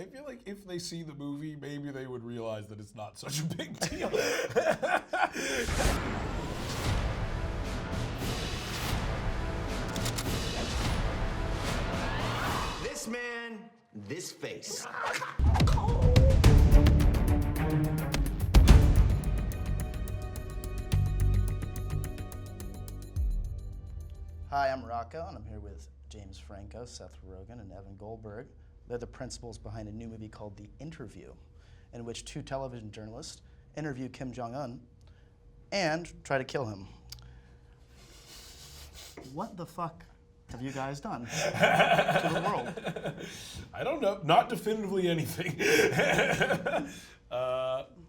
I feel like if they see the movie, maybe they would realize that it's not such a big deal. This man, this face. Hi, I'm Rocco, and I'm here with James Franco, Seth Rogen, and Evan Goldberg. They're the principals behind a new movie called The Interview, in which two television journalists interview Kim Jong-un and try to kill him. What the fuck have you guys done to the world? I don't know. Not definitively anything.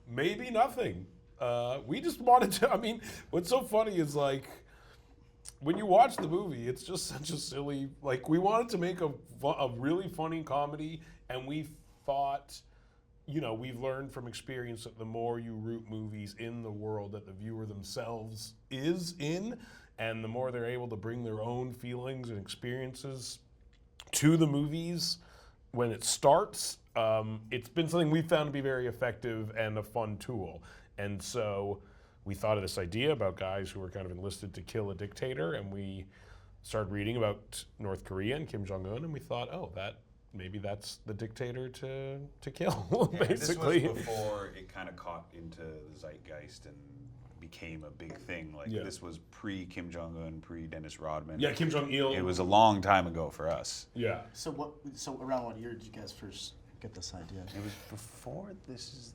Maybe nothing. We just wanted to, I mean, what's so funny is like, when you watch the movie, it's just such a silly, like, we wanted to make a really funny comedy, and we thought, you know, we've learned from experience that the more you root movies in the world that the viewer themselves is in, and the more they're able to bring their own feelings and experiences to the movies when it starts, it's been something we've found to be very effective and a fun tool. And so we thought of this idea about guys who were kind of enlisted to kill a dictator, and we started reading about North Korea and Kim Jong-un, and we thought, oh, maybe that's the dictator to kill, basically. This was before it kind of caught into the zeitgeist and became a big thing. Like, this was pre-Kim Jong-un, pre-Dennis Rodman. Yeah, Kim Jong-il. It was a long time ago for us. Yeah. So around what year did you guys first get this idea? It was before, this is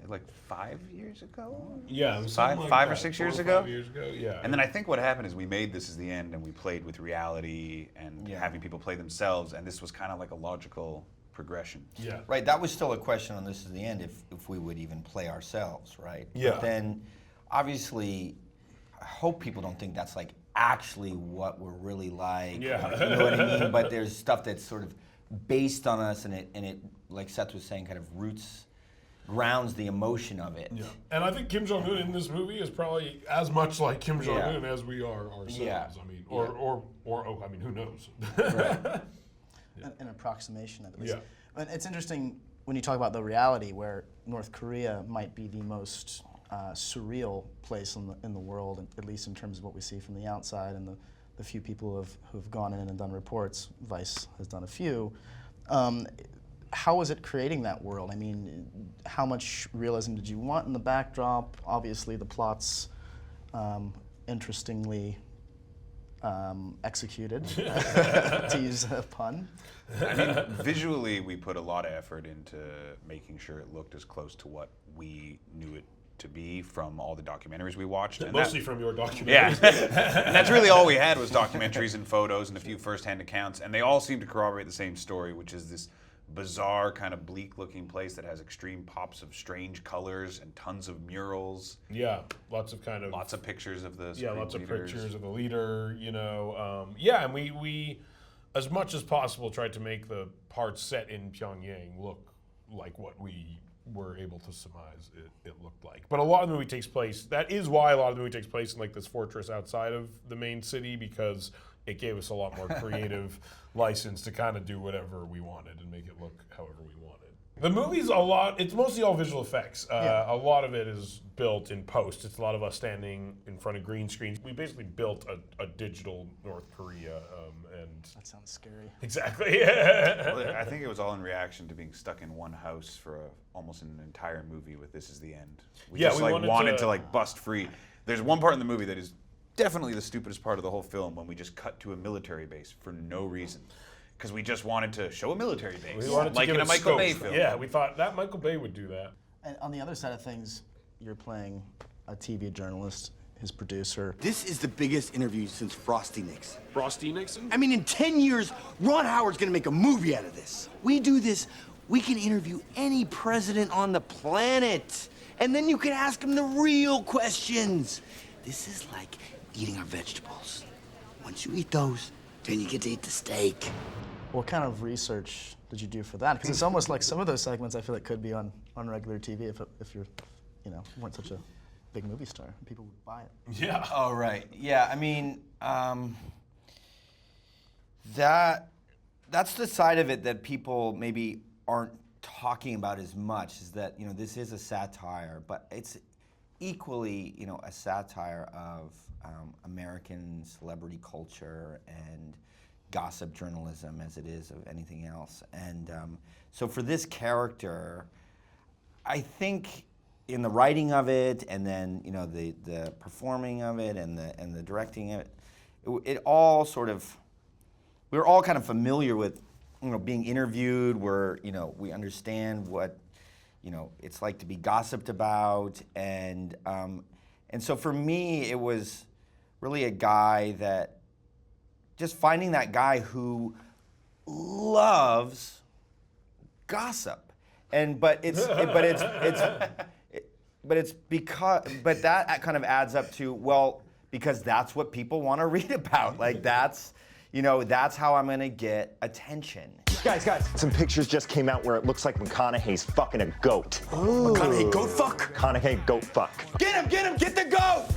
like 5 years ago? Yeah, it was five like or that, 6 4 years or ago? 5 years ago, yeah. And then I think what happened is we made This Is the End, and we played with reality and having people play themselves, and this was kind of like a logical progression. Yeah. Right, that was still a question on This Is the End, if we would even play ourselves, right? Yeah. But then, obviously, I hope people don't think that's like actually what we're really like. Yeah. Or, you know what I mean? But there's stuff that's sort of based on us, and it, like Seth was saying, kind of grounds the emotion of it. Yeah. And I think Kim Jong-un in this movie is probably as much like Kim Jong-un as we are ourselves. Yeah. I mean, or I mean, who knows? Right. An approximation of it. Yeah. And it's interesting when you talk about the reality where North Korea might be the most surreal place in the world, at least in terms of what we see from the outside and the few people who've gone in and done reports. Vice has done a few. How was it creating that world? I mean, how much realism did you want in the backdrop? Obviously, the plot's interestingly executed, to use a pun. I mean, visually, we put a lot of effort into making sure it looked as close to what we knew it to be from all the documentaries we watched. And Mostly from your documentaries. Yeah. And that's really all we had was documentaries and photos and a few first-hand accounts, and they all seem to corroborate the same story, which is this bizarre, kind of bleak-looking place that has extreme pops of strange colors and tons of murals. Yeah, lots of pictures of the lots of leaders. pictures of the leader. You know, and we as much as possible tried to make the parts set in Pyongyang look like what we were able to surmise it looked like. But a lot of the movie takes place. That is why a lot of the movie takes place in like this fortress outside of the main city, because it gave us a lot more creative license to kind of do whatever we wanted and make it look however we wanted. The movie's it's mostly all visual effects. A lot of it is built in post. It's a lot of us standing in front of green screens. We basically built a digital North Korea, and That sounds scary. exactly. Well, I think it was all in reaction to being stuck in one house for almost an entire movie with This Is the End. We Yeah, just we like wanted to like bust free. There's one part in the movie that is definitely the stupidest part of the whole film, when we just cut to a military base for no reason. Because we just wanted to show a military base, We wanted to like give in a it Michael scope. Bay film. Yeah, we thought that Michael Bay would do that. And on the other side of things, you're playing a TV journalist, his producer. This is the biggest interview since Frosty Nixon. Frosty Nixon? I mean, in 10 years, Ron Howard's gonna make a movie out of this. We do this, we can interview any president on the planet. And then you can ask him the real questions. This is like eating our vegetables. Once you eat those, then you get to eat the steak. What kind of research did you do for that? Because it's almost like some of those segments I feel like could be on regular TV if you're, weren't such a big movie star. People would buy it. Yeah. Oh, right. Yeah, I mean, that's the side of it that people maybe aren't talking about as much is that, you know, this is a satire, but it's equally, you know, a satire of American celebrity culture and gossip journalism as it is of anything else. And so for this character, I think in the writing of it, and then, you know, the performing of it, and the directing of it, it all sort of, we were all kind of familiar with, you know, being interviewed, where, you know, we understand what, you know, it's like to be gossiped about, and so for me, it was really a guy that, just finding that guy who loves gossip, but that kind of adds up to, well, because that's what people want to read about. Like, that's, you know, that's how I'm gonna get attention. Guys, some pictures just came out where it looks like McConaughey's fucking a goat. McConaughey goat fuck? McConaughey goat fuck. Get him, get the goat!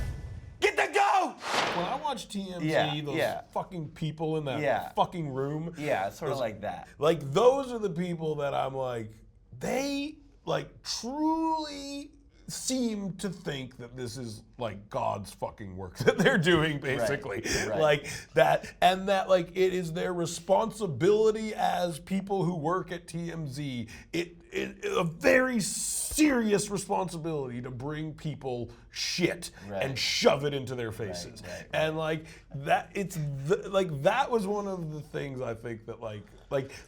Get the goat! When I watch TMZ, those fucking people in that fucking room. Yeah, it's sort of like that. Like, those are the people that I'm like, they, like, truly seem to think that this is, like, God's fucking work that they're doing, basically. Right. Like, that, and that, like, it is their responsibility as people who work at TMZ, a very serious responsibility to bring people shit and shove it into their faces. Right. And, like, that, that was one of the things I think that, like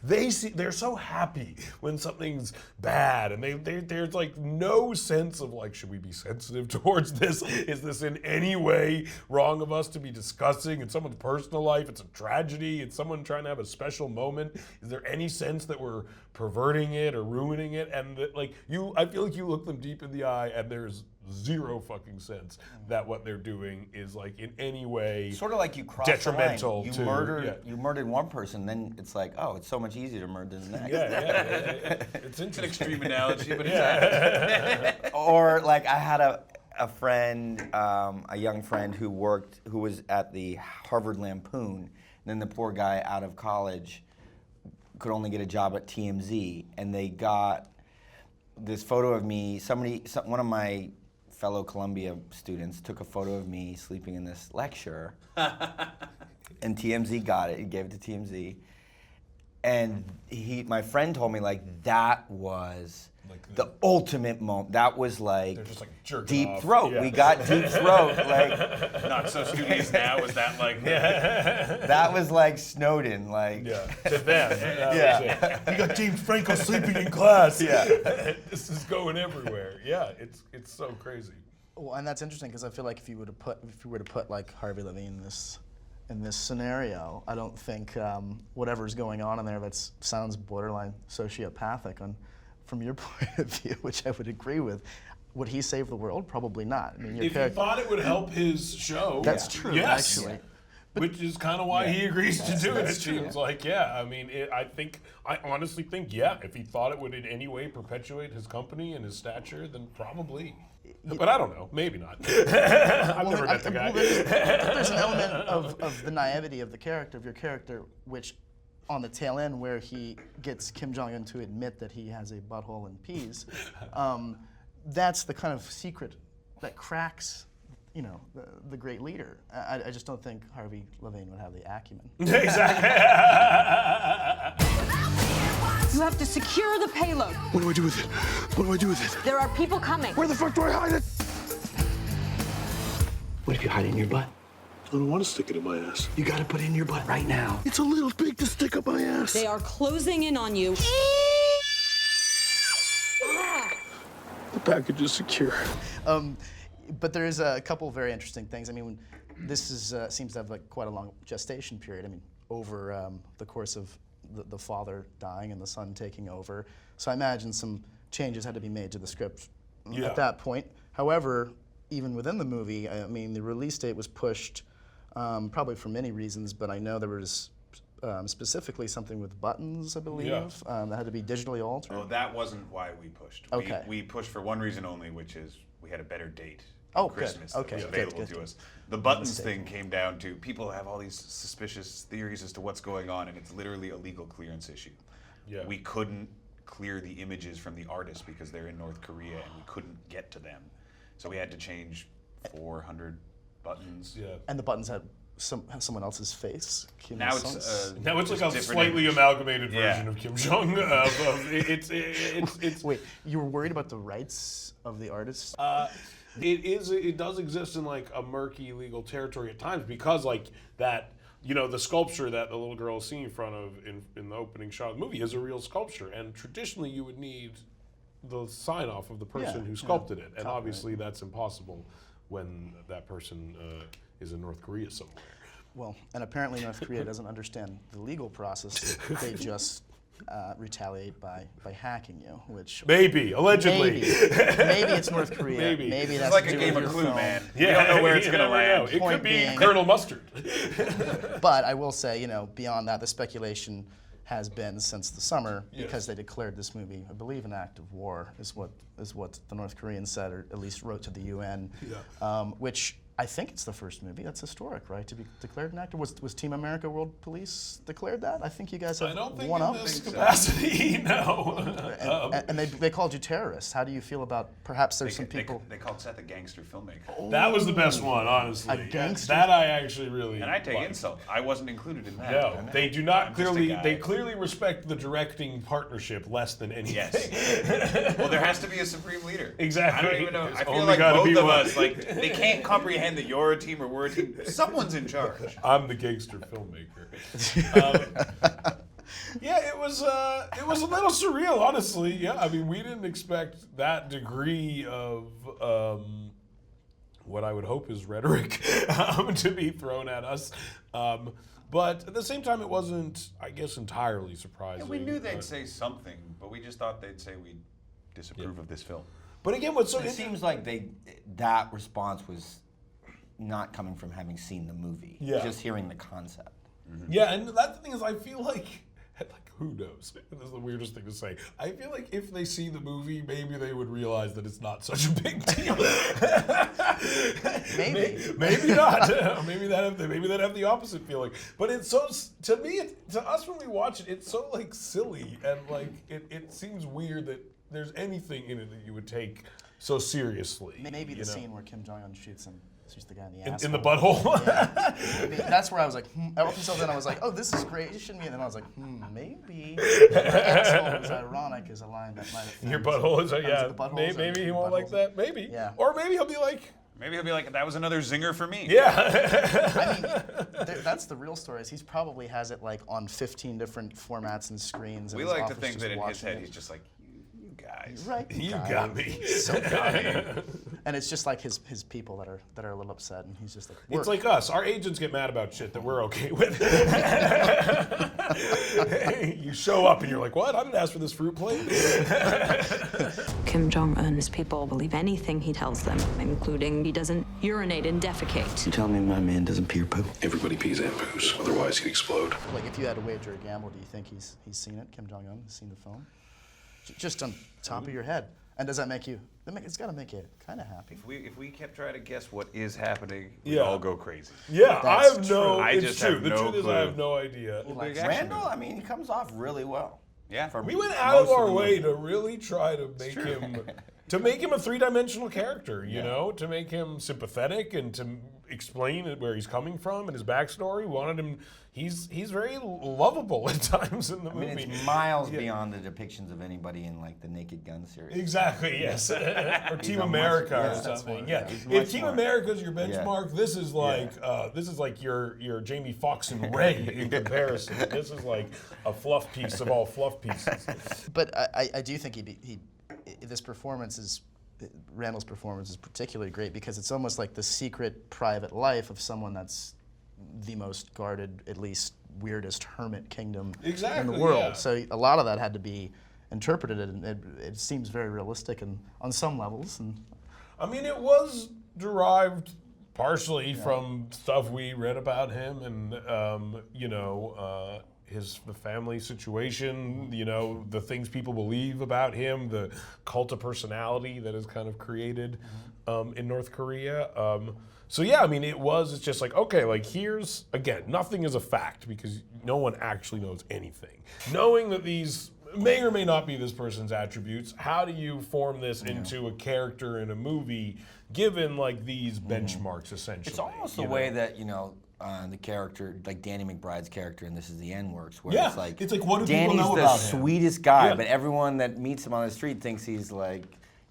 they're so happy when something's bad, and there's like no sense of, like, should we be sensitive towards this? Is this in any way wrong of us to be discussing? In someone's personal life, it's a tragedy. It's someone trying to have a special moment. Is there any sense that we're perverting it or ruining it? And that, like, I feel like you look them deep in the eye, and there's zero fucking sense that what they're doing is, like, in any way Sort of like you cross detrimental the line. to You murdered one person, then it's like, oh, it's so much easier to murder the next. It's It's an extreme analogy, but it's Or like I had a friend, a young friend who was at the Harvard Lampoon, and then the poor guy out of college could only get a job at TMZ, and they got this photo of me. One of my fellow Columbia students took a photo of me sleeping in this lecture, and TMZ got it. He gave it to TMZ, and my friend told me, like, that was like the ultimate moment. That was like, they're just, like, jerking deep off. throat. Yeah. We got deep throat. Like, not so studious now. Was that like? that was like Snowden. Like, To them. You got James Franco sleeping in class. This is going everywhere. Yeah, it's so crazy. Well, and that's interesting because I feel like if you were to put like Harvey Levine in this scenario, I don't think whatever's going on in there sounds borderline sociopathic from your point of view, which I would agree with. Would he save the world? Probably not. I mean, If he thought it would help his show, that's true. yes. Actually. Which is kind of why he agrees to do it. It seems like, I mean, I honestly think, if he thought it would in any way perpetuate his company and his stature, then probably. But I don't know. Maybe not. I've never met the guy. There's an element of the naivety of your character, which on the tail end where he gets Kim Jong-un to admit that he has a butthole and peas, that's the kind of secret that cracks, you know, the great leader. I just don't think Harvey Levine would have the acumen. Exactly. You have to secure the payload. What do I do with it? What do I do with it? There are people coming. Where the fuck do I hide it? What if you hide it in your butt? I don't want to stick it in my ass. You gotta put it in your butt right now. It's a little big to stick up my ass. They are closing in on you. The package is secure. But there is a couple of very interesting things. I mean, this seems to have like quite a long gestation period. I mean, over the course of the father dying and the son taking over. So I imagine some changes had to be made to the script at that point. However, even within the movie, I mean, the release date was pushed probably for many reasons, but I know there was specifically something with buttons, I believe, that had to be digitally altered. Oh, that wasn't why we pushed. Okay. We pushed for one reason only, which is we had a better date. Oh, good. Christmas Okay, that was good, available good. to us. The buttons thing came down to people have all these suspicious theories as to what's going on, and it's literally a legal clearance issue. Yeah. We couldn't clear the images from the artists because they're in North Korea and we couldn't get to them. So we had to change 400 buttons. Yeah. And the buttons had someone else's face. Kim Now Il-sung's. it's Now it's like a different slightly image. amalgamated Yeah. version of Kim Jong. It's Wait, you were worried about the rights of the artists? It does exist in like a murky legal territory at times because like that, you know, the sculpture that the little girl is seen in front of in the opening shot of the movie is a real sculpture, and traditionally you would need the sign off of the person Yeah, who yeah. sculpted it, and Copyright. obviously that's impossible when that person is in North Korea somewhere. Well, and apparently North Korea doesn't understand the legal process. They just retaliate by hacking you, which Maybe, allegedly. maybe it's North Korea. Maybe. Maybe It's that's like to a do game with of your Clue, film. man. Yeah, You don't know where it's you going to never know. land. It Point could be being- Colonel Mustard. But I will say, you know, beyond that, the speculation has been since the summer Yes. because they declared this movie, I believe, an act of war, is what the North Koreans said, or at least wrote to the UN. Yeah. Which I think it's the first movie that's historic, right? To be declared an act of war. Was Team America World Police declared that? I think you guys have I don't think one in up. this capacity, no. And they called you terrorists. How do you feel about perhaps there's some people? They called Seth a gangster filmmaker. That was the best one, honestly. A gangster? That I actually really. And I take liked. insult. I wasn't included in that. No, they do not I'm just a clearly. guy. They clearly respect the directing partnership less than anything. Yes. Well, there has to be a supreme leader. Exactly. I don't even know. There's I feel only like gotta both be of one. us, like, they can't comprehend that you're a team or we're a team. Someone's in charge. I'm the gangster filmmaker. Yeah, it was a little surreal, honestly. Yeah, I mean, we didn't expect that degree of what I would hope is rhetoric to be thrown at us. But at the same time, it wasn't, I guess, entirely surprising. Yeah, we knew they'd say something, but we just thought they'd say we disapprove of this film. But again, what's so It seems like that response was not coming from having seen the movie, Yeah. just hearing the concept. Yeah, and that's the thing is, I feel like who knows? This is the weirdest thing to say. I feel like if they see the movie, maybe they would realize that it's not such a big deal. Maybe. Maybe not. Maybe they'd have the opposite feeling. But it's so, to me, to us when we watch it, it's so like silly and like it seems weird that there's anything in it that you would take so seriously. Maybe the you know? scene where Kim Jong-un shoots the guy in the ass. In the butthole. Yeah. Maybe that's where I was like, up until then I was like, oh, this is great. It shouldn't be. And then I was like, maybe. Asshole is ironic is a line that might have. Your butthole is, The yeah. buttholes Maybe are- he won't like buttholes. that. Maybe. Yeah. Or maybe he'll be like, Maybe he'll be like, that was another zinger for me. yeah. I mean, that's the real story. Is he's probably has it like on 15 different formats and screens. And We his like to office think just that in his watching head it. he's just like, you guys. Right. You guy. got me. So got me. And it's just like his people that are a little upset, and he's just like, It's like us. Our agents get mad about shit that we're okay with. You show up and you're like, what? I didn't ask for this fruit plate. Kim Jong-un's people believe anything he tells them, including he doesn't urinate and defecate. You tell me my man doesn't pee or poo? Everybody pees and poos, otherwise he'd explode. like if you had to wager a gamble, do you think he's seen it? Kim Jong-un has seen the film? Just on top of your head. And does that make you? It's got to make you kind of happy. If we kept trying to guess what is happening, we'd Yeah. all go crazy. Yeah, I That's have no. true. I It's just true. have The no truth is, I clue. have no idea. Big action Randall, movie. I mean, he comes off really well. Yeah. We went out of most our the way movie. to really try to make him a three-dimensional character. You know, to make him sympathetic and to explain where he's coming from and his backstory. We wanted him. He's very lovable at times in the I mean, movie. it's miles beyond the depictions of anybody in like the Naked Gun series. Exactly, yes. Or Team a much- America yeah, or that's something. one, Yeah. yeah. He's If much Team more- America is your benchmark, this is like your Jamie Foxx and Ray in comparison. This is like a fluff piece of all fluff pieces. But I do think this performance is. Randall's performance is particularly great because it's almost like the secret private life of someone that's the most guarded, at least weirdest hermit kingdom in Exactly, the world. yeah. So a lot of that had to be interpreted, and it seems very realistic and on some levels. And I mean, it was derived partially from stuff we read about him and, the family situation, the things people believe about him, the cult of personality that is kind of created in North Korea. It's just like, okay, like here's, again, nothing is a fact because no one actually knows anything. Knowing that these may or may not be this person's attributes. How do you form this into a character in a movie, given like these benchmarks essentially? It's almost the way that the character, like Danny McBride's character in This Is the End works, where Yeah, it's like what do people Danny's know the about him? sweetest guy, Yeah. but everyone that meets him on the street thinks he's like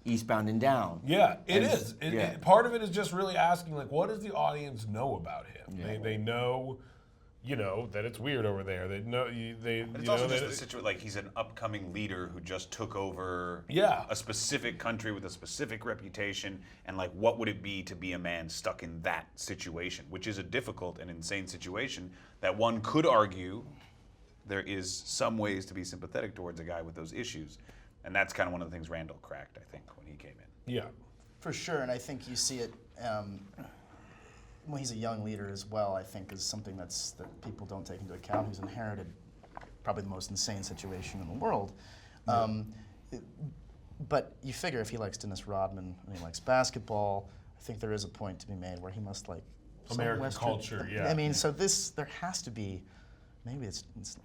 eastbound and down. Yeah, it And- is. Part of it is just really asking, like, what does the audience know about him? Yeah. They know, that it's weird over there. They know But it's also just the situation, like he's an upcoming leader who just took over a specific country with a specific reputation, and like what would it be to be a man stuck in that situation, which is a difficult and insane situation that one could argue there is some ways to be sympathetic towards a guy with those issues. And that's kind of one of the things Randall cracked, I think, when he came in. Yeah. For sure, and I think you see it when he's a young leader as well, I think is something that people don't take into account. He's inherited probably the most insane situation in the world. But you figure if he likes Dennis Rodman and he likes basketball, I think there is a point to be made where he must like some American Western culture, yeah. I mean, so there has to be, maybe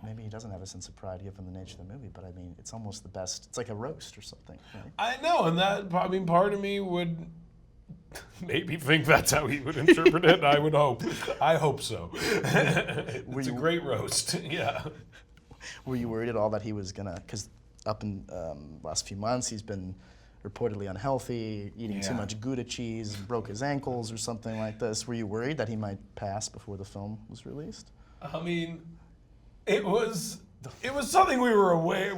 maybe he doesn't have a sense of pride given the nature of the movie, but I mean, it's almost the best. It's like a roast or something. Right? I know, and part of me would maybe think that's how he would interpret it. I would hope. I hope so. It's a great roast. Yeah. Were you worried at all that he was gonna? Because up in last few months, he's been reportedly unhealthy, eating too much Gouda cheese, broke his ankles or something like this. Were you worried that he might pass before the film was released? I mean, it was something we were aware.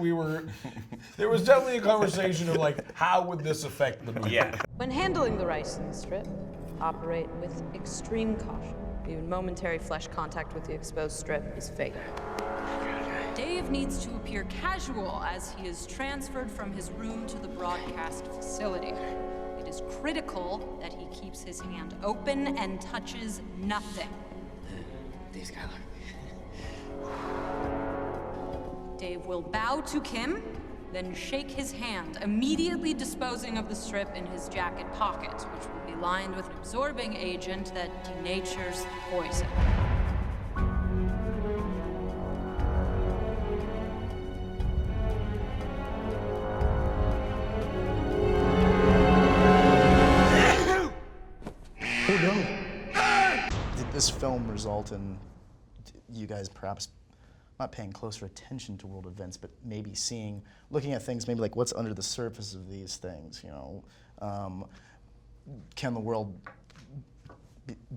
There was definitely a conversation of like, how would this affect the movie? Yeah. When handling the rice in the strip, operate with extreme caution. Even momentary flesh contact with the exposed strip is fatal. Dave needs to appear casual as he is transferred from his room to the broadcast facility. It is critical that he keeps his hand open and touches nothing. These guys Dave will bow to Kim, then shake his hand, immediately disposing of the strip in his jacket pocket, which will be lined with an absorbing agent that denatures the poison. Did this film result in you guys perhaps not paying closer attention to world events, but maybe looking at things maybe like what's under the surface of these things, can the world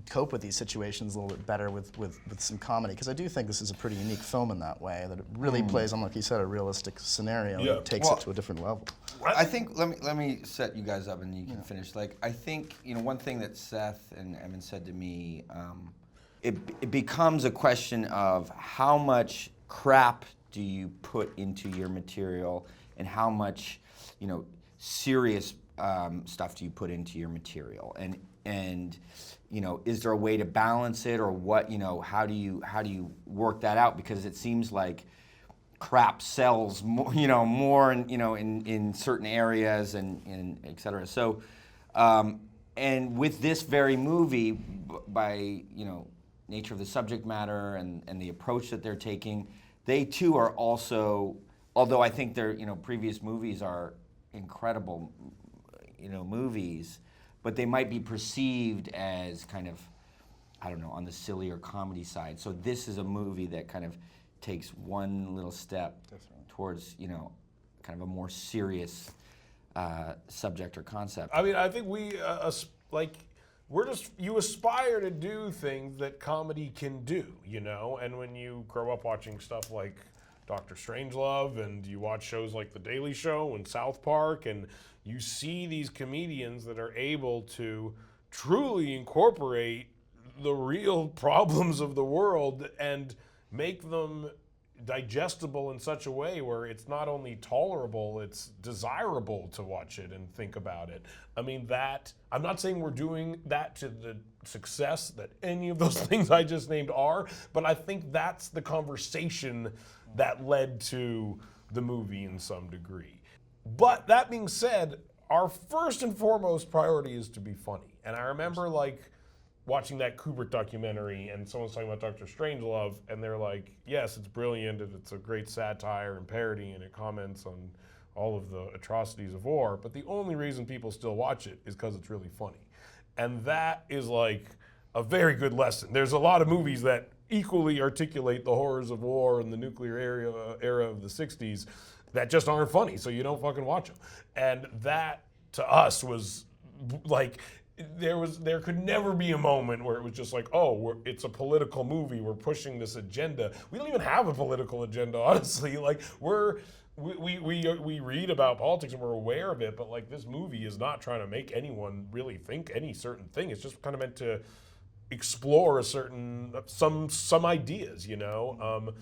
cope with these situations a little bit better with some comedy? Because I do think this is a pretty unique film in that way, that it really plays on, like you said, a realistic scenario and takes it to a different level. I think let me set you guys up and you can finish. Like I think one thing that Seth and Evan said to me, it becomes a question of how much crap do you put into your material and how much serious stuff do you put into your material, and is there a way to balance it, or what, how do you work that out? Because it seems like crap sells more, more in certain areas and et cetera. So, and with this very movie, by nature of the subject matter and the approach that they're taking, they too are also, although I think their previous movies are incredible, movies, but they might be perceived as kind of, I don't know, on the sillier comedy side. So this is a movie that kind of takes one little step towards, kind of a more serious subject or concept. I mean, I think you aspire to do things that comedy can do, and when you grow up watching stuff like Dr. Strangelove and you watch shows like The Daily Show and South Park, and you see these comedians that are able to truly incorporate the real problems of the world and make them digestible in such a way where it's not only tolerable, it's desirable to watch it and think about it. I mean, I'm not saying we're doing that to the success that any of those things I just named are, but I think that's the conversation that led to the movie in some degree. But that being said, our first and foremost priority is to be funny. And I remember watching that Kubrick documentary and someone's talking about Dr. Strangelove and they're like, yes, it's brilliant and it's a great satire and parody and it comments on all of the atrocities of war, but the only reason people still watch it is because it's really funny. And that is like a very good lesson. There's a lot of movies that equally articulate the horrors of war and the nuclear era of the 60s that just aren't funny, so you don't fucking watch them. And that, to us, was like, there could never be a moment where it was just like, oh, it's a political movie, we're pushing this agenda. We don't even have a political agenda, honestly. Like, we read about politics and we're aware of it, but like this movie is not trying to make anyone really think any certain thing. It's just kind of meant to explore some ideas, you know?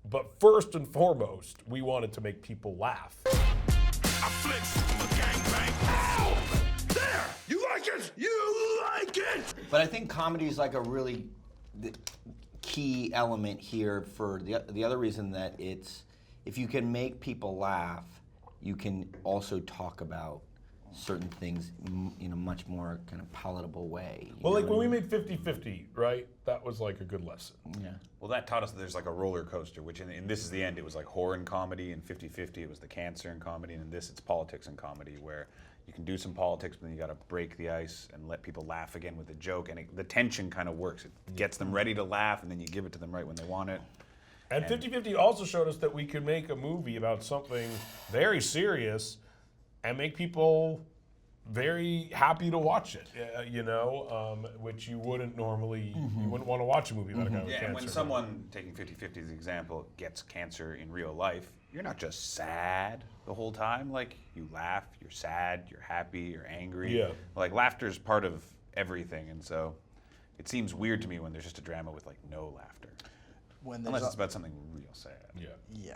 But first and foremost, we wanted to make people laugh. I flipped a gangbang. Ow! There! You like it? You like it! But I think comedy is like a really key element here for the other reason that it's, if you can make people laugh, you can also talk about certain things in a much more kind of palatable way. Well, like when we made 50-50, right? That was like a good lesson. Yeah. Well, that taught us that there's like a roller coaster, which in This Is the End, it was like horror and comedy, and 50-50, it was the cancer and comedy, and in this, it's politics and comedy, where you can do some politics, but then you got to break the ice and let people laugh again with a joke, and the tension kind of works. It gets them ready to laugh, and then you give it to them right when they want it. And 50-50 also showed us that we could make a movie about something very serious and make people very happy to watch it, you know, which you wouldn't normally, you wouldn't want to watch a movie about a guy with cancer. And when someone, taking 50-50 as an example, gets cancer in real life, you're not just sad the whole time. Like, you laugh, you're sad, you're happy, you're angry. Yeah. Like, laughter is part of everything, and so it seems weird to me when there's just a drama with, like, no laughter. Unless it's about something real sad. Yeah. Yeah.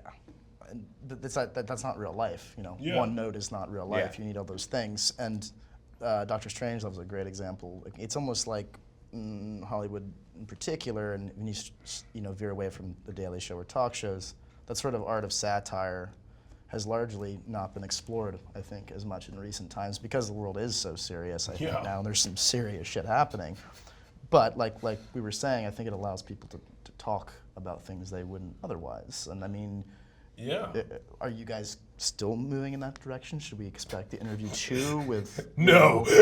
And that's not real life, you know. Yeah. One note is not real life. Yeah. You need all those things. And Dr. Strangelove is a great example. It's almost like Hollywood in particular, and when you veer away from The Daily Show or talk shows, that sort of art of satire has largely not been explored, I think, as much in recent times because the world is so serious, I think, now, and there's some serious shit happening. But like we were saying, I think it allows people to talk about things they wouldn't otherwise. And I mean, yeah. Are you guys still moving in that direction? Should we expect the interview 2 with... No. Me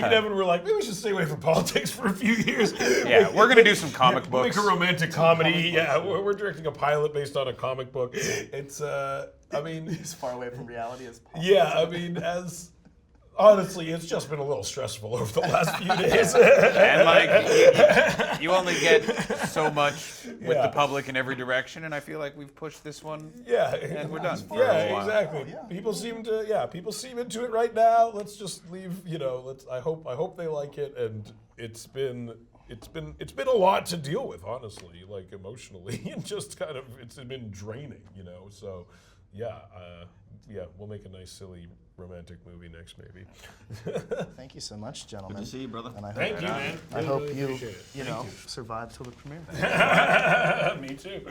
and Evan were like, maybe we should stay away from politics for a few years. Yeah, we're going to do some comic We'll books. make a romantic comedy. Yeah, we're directing a pilot based on a comic book. It's, I mean... as far away from reality as possible. Yeah, I mean, honestly, it's just been a little stressful over the last few days. And like, you only get so much with the public in every direction, and I feel like we've pushed this one. Yeah, and we're done. Yeah, exactly. People seem into it right now. Let's just leave. You know, I hope they like it, and it's been a lot to deal with, honestly, like emotionally, and just kind of it's been draining. You know, so yeah, we'll make a nice, silly, romantic movie next, maybe. Thank you so much, gentlemen. Good to see you, brother. And I Thank hope, you, man. I hope Really you, appreciate it. you know, survive till the premiere. Me too.